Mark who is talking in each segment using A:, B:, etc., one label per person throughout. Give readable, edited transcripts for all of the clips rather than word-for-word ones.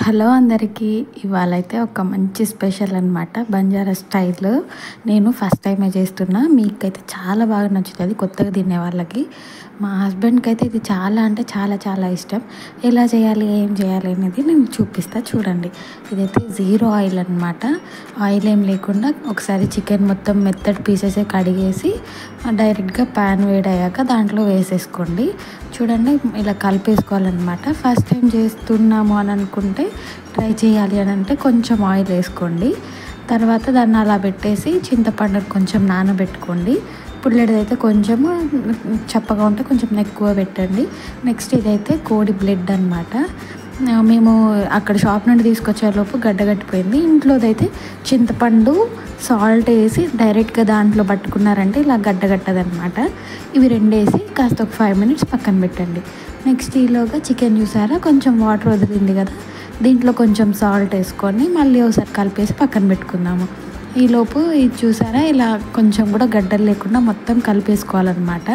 A: Hello అందరికీ. ఇవాళైతే ఒక మంచి స్పెషల్ అనమాట, బంజారా స్టైల్. నేను ఫస్ట్ టైమే చేస్తున్నా, మీకైతే చాలా బాగా నచ్చుతుంది కొత్తగా తినే వాళ్ళకి. మా హస్బెండ్కి అయితే ఇది చాలా అంటే చాలా చాలా ఇష్టం. ఎలా చేయాలి ఏం చేయాలి అనేది నేను చూపిస్తా చూడండి. ఇదైతే జీరో ఆయిల్ అనమాట, ఆయిల్ ఏం లేకుండా ఒకసారి చికెన్ మొత్తం మెత్తటి పీసెసే కడిగేసి డైరెక్ట్గా ప్యాన్ వేడయ్యాక దాంట్లో వేసేసుకోండి. చూడండి ఇలా కలిపేసుకోవాలన్నమాట. ఫస్ట్ టైం చేస్తున్నాము అని అనుకుంటే, ట్రై చేయాలి అని అంటే కొంచెం ఆయిల్ వేసుకోండి. తర్వాత దాన్ని అలా పెట్టేసి చింతపండు కొంచెం నానబెట్టుకోండి. పుల్లడిదైతే కొంచెము చప్పగా ఉంటే కొంచెం ఎక్కువ పెట్టండి. నెక్స్ట్ ఇదైతే కోడి బ్లడ్ అనమాట. మేము అక్కడ షాప్ నుండి తీసుకొచ్చేలోపు గడ్డగట్టిపోయింది. ఇంట్లోదైతే చింతపండు సాల్ట్ వేసి డైరెక్ట్గా దాంట్లో పట్టుకున్నారంటే ఇలా గడ్డగట్టదనమాట. ఇవి రెండు వేసి కాస్త ఒక 5 minutes పక్కన పెట్టండి. నెక్స్ట్ ఈలోగా చికెన్ చూసారా కొంచెం వాటర్ వదిలింది కదా, దీంట్లో కొంచెం సాల్ట్ వేసుకొని మళ్ళీ ఒకసారి కలిపేసి పక్కన పెట్టుకుందాము. ఈలోపు ఇది చూసారా ఇలా కొంచెం కూడా గడ్డలు లేకుండా మొత్తం కలిపేసుకోవాలన్నమాట.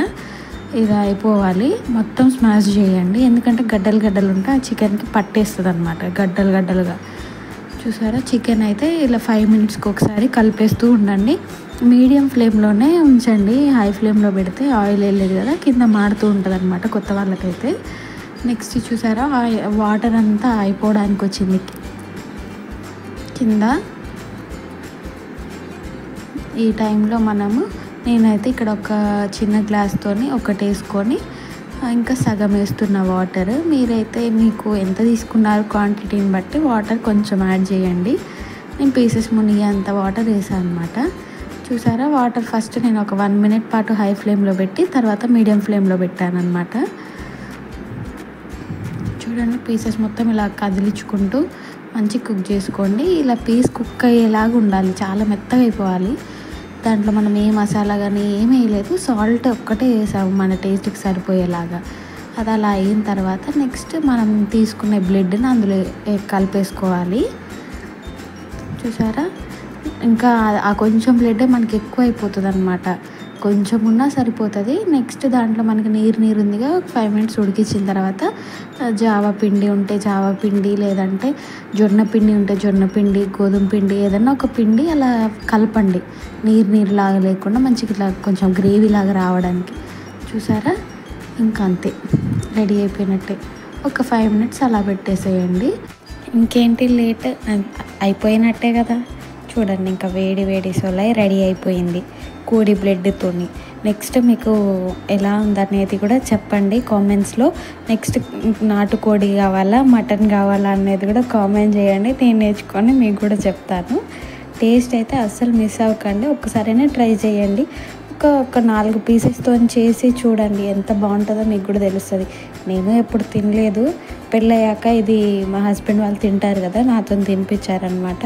A: ఇలా అయిపోవాలి, మొత్తం స్మాష్ చేయండి. ఎందుకంటే గడ్డలు గడ్డలు ఉంటే ఆ చికెన్కి పట్టేస్తుంది అనమాట, గడ్డలు గడ్డలుగా. చూసారా చికెన్ అయితే ఇలా 5 minutesకి ఒకసారి కలిపేస్తూ ఉండండి. మీడియం ఫ్లేమ్లోనే ఉంచండి, హై ఫ్లేమ్లో పెడితే ఆయిల్ వెళ్ళలేదు కదా కింద మాడుతూ ఉంటుంది అనమాట కొత్త వాళ్ళకైతే. నెక్స్ట్ చూసారా వాటర్ అంతా అయిపోవడానికి వచ్చింది కింద. ఈ టైంలో నేనైతే ఇక్కడ ఒక చిన్న గ్లాస్తోని ఒకటి వేసుకొని ఇంకా సగం వేస్తున్న వాటర్. మీరైతే మీకు ఎంత తీసుకున్నారు క్వాంటిటీని బట్టి వాటర్ కొంచెం యాడ్ చేయండి. నేను పీసెస్ మునిగే అంత వాటర్ వేసాను అనమాట. చూసారా వాటర్ ఫస్ట్ నేను ఒక 1 minute పాటు హై ఫ్లేమ్లో పెట్టి తర్వాత మీడియం ఫ్లేమ్లో పెట్టాను అనమాట. చూడండి పీసెస్ మొత్తం ఇలా కదిలించుకుంటూ మంచి కుక్ చేసుకోండి. ఇలా పీస్ కుక్ అయ్యేలాగా ఉండాలి, చాలా మెత్తగా అయిపోవాలి. దాంట్లో మనం ఏ మసాలా కానీ ఏమీ వేయలేదు, సాల్ట్ ఒక్కటే వేసాము మన టేస్ట్కి సరిపోయేలాగా. అది అలా అయిన తర్వాత నెక్స్ట్ మనం తీసుకునే బ్లడ్ని అందులో కలిపేసుకోవాలి. చూసారా ఇంకా ఆ కొంచెం బ్లడ్ మనకి ఎక్కువ అయిపోతుంది అనమాట, కొంచెం ఉన్నా సరిపోతుంది. నెక్స్ట్ దాంట్లో మనకి నీరు ఉందిగా, 5 minutes ఉడికించిన తర్వాత జావా పిండి ఉంటే జావా పిండి, లేదంటే జొన్న పిండి ఉంటే జొన్న పిండి, గోధుమ పిండి ఏదన్నా ఒక పిండి అలా కలపండి, నీరులాగా లేకుండా మంచిగా ఇట్లా కొంచెం గ్రేవీ లాగా రావడానికి. చూసారా ఇంకా అంతే, రెడీ అయిపోయినట్టే. ఒక 5 minutes అలా పెట్టేసేయండి. ఇంకేంటి లేట్, అయిపోయినట్టే కదా. చూడండి ఇంకా వేడి వేడి సొలై రెడీ అయిపోయింది కోడి బ్లడ్తోని. నెక్స్ట్ మీకు ఎలా ఉందనేది కూడా చెప్పండి కామెంట్స్లో. నెక్స్ట్ నాటుకోడి కావాలా మటన్ కావాలా అనేది కూడా కామెంట్ చేయండి, నేను నేర్చుకొని మీకు కూడా చెప్తాను. టేస్ట్ అయితే అస్సలు మిస్ అవ్వకండి, ఒక్కసారైనా ట్రై చేయండి. ఒక 4 పీసెస్తో చేసి చూడండి, ఎంత బాగుంటుందో మీకు కూడా తెలుస్తుంది. నేను ఎప్పుడు తినలేదు, పెళ్ళయ్యాక ఇది మా హస్బెండ్ వాళ్ళు తింటారు కదా, నాతో తినిపించారనమాట.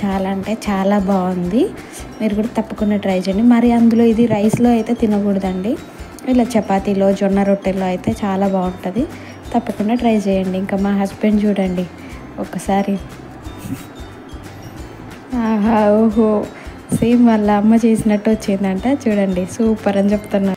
A: చాలా అంటే చాలా బాగుంది, మీరు కూడా తప్పకుండా ట్రై చేయండి. మరి అందులో ఇది రైస్లో అయితే తినకూడదండి, ఇలా చపాతీలో జొన్న రొట్టెల్లో అయితే చాలా బాగుంటుంది, తప్పకుండా ట్రై చేయండి. ఇంకా మా హస్బెండ్ చూడండి ఒకసారి, ఆహా ఓహో సేమ్ వాళ్ళ అమ్మ చేసినట్టు వచ్చిందంట. చూడండి సూపర్ అని చెప్తున్నారు.